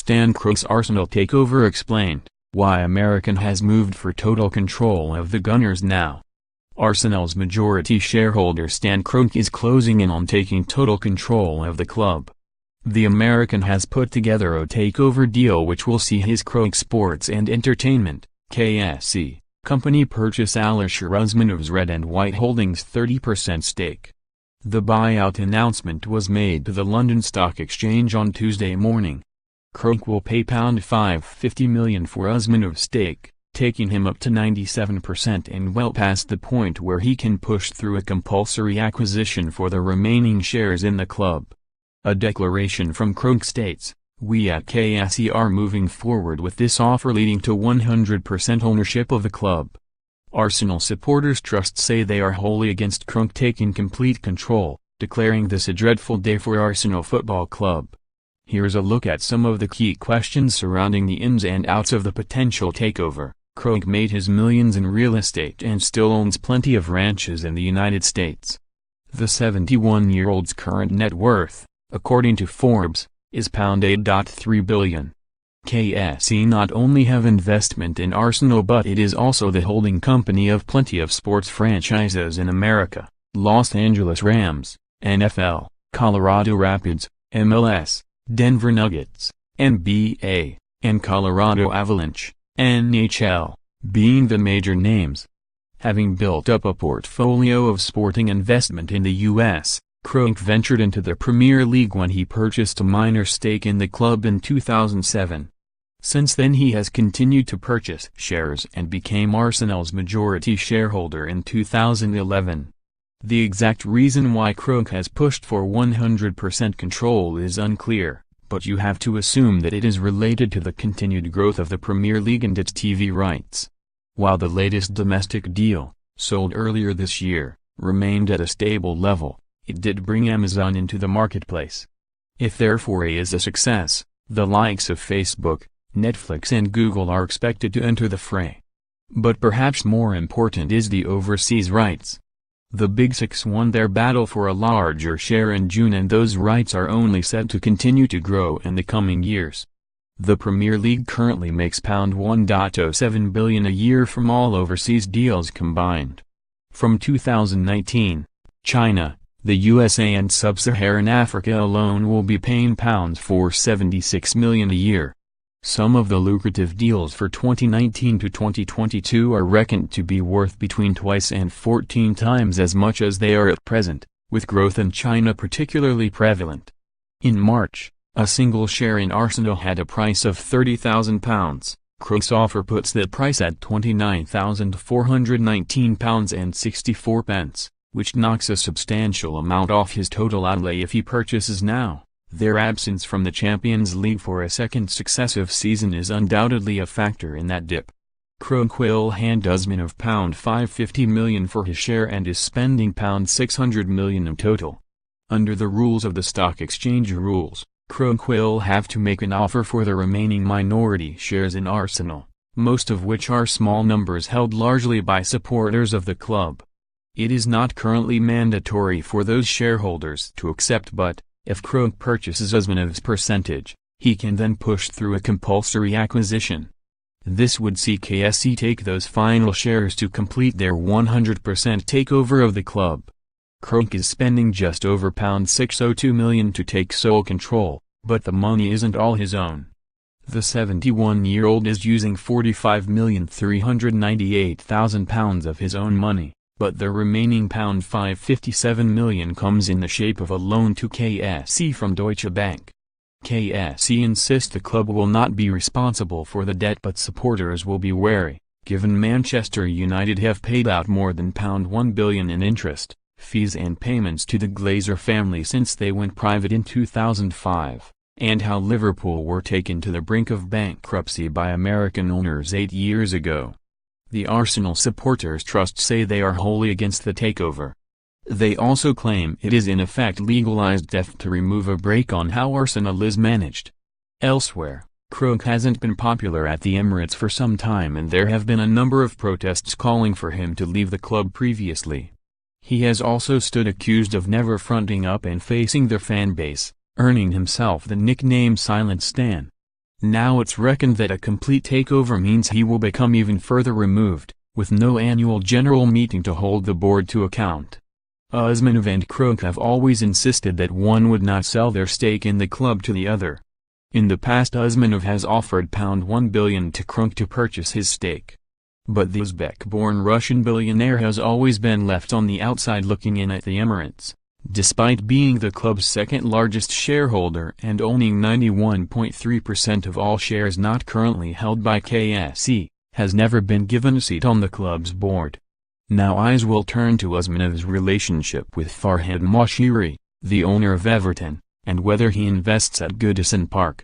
Stan Kroenke's Arsenal takeover explained why American has moved for total control of the Gunners now. Arsenal's majority shareholder Stan Kroenke is closing in on taking total control of the club. The American has put together a takeover deal which will see his Kroenke Sports and Entertainment (KSE) company purchase Alisher Usmanov's Red and White Holdings' 30% stake. The buyout announcement was made to the London Stock Exchange on Tuesday morning. Kroenke will pay £550 million for Usmanov's stake, taking him up to 97% and well past the point where he can push through a compulsory acquisition for the remaining shares in the club. A declaration from Kroenke states, "We at KSE are moving forward with this offer leading to 100% ownership of the club." Arsenal supporters trust say they are wholly against Kroenke taking complete control, declaring this a dreadful day for Arsenal Football Club. Here's a look at some of the key questions surrounding the ins and outs of the potential takeover. Kroenke made his millions in real estate and still owns plenty of ranches in the United States. The 71-year-old's current net worth, according to Forbes, is £8.3 billion. KSE not only have investment in Arsenal but it is also the holding company of plenty of sports franchises in America: Los Angeles Rams, NFL, Colorado Rapids, MLS, Denver Nuggets, NBA, and Colorado Avalanche, NHL, being the major names. Having built up a portfolio of sporting investment in the U.S., Kroenke ventured into the Premier League when he purchased a minor stake in the club in 2007. Since then he has continued to purchase shares and became Arsenal's majority shareholder in 2011. The exact reason why Kroenke has pushed for 100% control is unclear, but you have to assume that it is related to the continued growth of the Premier League and its TV rights. While the latest domestic deal, sold earlier this year, remained at a stable level, it did bring Amazon into the marketplace. If their foray is a success, the likes of Facebook, Netflix and Google are expected to enter the fray. But perhaps more important is the overseas rights. The Big Six won their battle for a larger share in June and those rights are only set to continue to grow in the coming years. The Premier League currently makes £1.07 billion a year from all overseas deals combined. From 2019, China, the USA and Sub-Saharan Africa alone will be paying £476 million a year. Some of the lucrative deals for 2019 to 2022 are reckoned to be worth between twice and 14 times as much as they are at present, with growth in China particularly prevalent. In March, a single share in Arsenal had a price of £30,000. Kroenke's offer puts that price at £29,419.64. Which knocks a substantial amount off his total outlay if he purchases now. Their absence from the Champions League for a second successive season is undoubtedly a factor in that dip. Kroenke will hand Usmanov £550 million for his share and is spending £600 million in total. Under the rules of the stock exchange rules, Kroenke will have to make an offer for the remaining minority shares in Arsenal, most of which are small numbers held largely by supporters of the club. It is not currently mandatory for those shareholders to accept, but, if Kroenke purchases Usmanov's percentage, he can then push through a compulsory acquisition. This would see KSE take those final shares to complete their 100% takeover of the club. Kroenke is spending just over £602 million to take sole control, but the money isn't all his own. The 71-year-old is using £45,398,000 of his own money. But the remaining £557 million comes in the shape of a loan to KSE from Deutsche Bank. KSE insists the club will not be responsible for the debt, but supporters will be wary, given Manchester United have paid out more than £1 billion in interest, fees and payments to the Glazer family since they went private in 2005, and how Liverpool were taken to the brink of bankruptcy by American owners 8 years ago. The Arsenal supporters trust say they are wholly against the takeover. They also claim it is in effect legalized death to remove a brake on how Arsenal is managed. Elsewhere, Kroenke hasn't been popular at the Emirates for some time and there have been a number of protests calling for him to leave the club previously. He has also stood accused of never fronting up and facing their fan base, earning himself the nickname Silent Stan. Now it's reckoned that a complete takeover means he will become even further removed, with no annual general meeting to hold the board to account. Usmanov and Kroenke have always insisted that one would not sell their stake in the club to the other. In the past, Usmanov has offered £1 billion to Kroenke to purchase his stake. But the Uzbek-born Russian billionaire has always been left on the outside looking in at the Emirates, despite being the club's second-largest shareholder and owning 91.3% of all shares not currently held by KSE, has never been given a seat on the club's board. Now eyes will turn to Usmanov's relationship with Farhad Moshiri, the owner of Everton, and whether he invests at Goodison Park.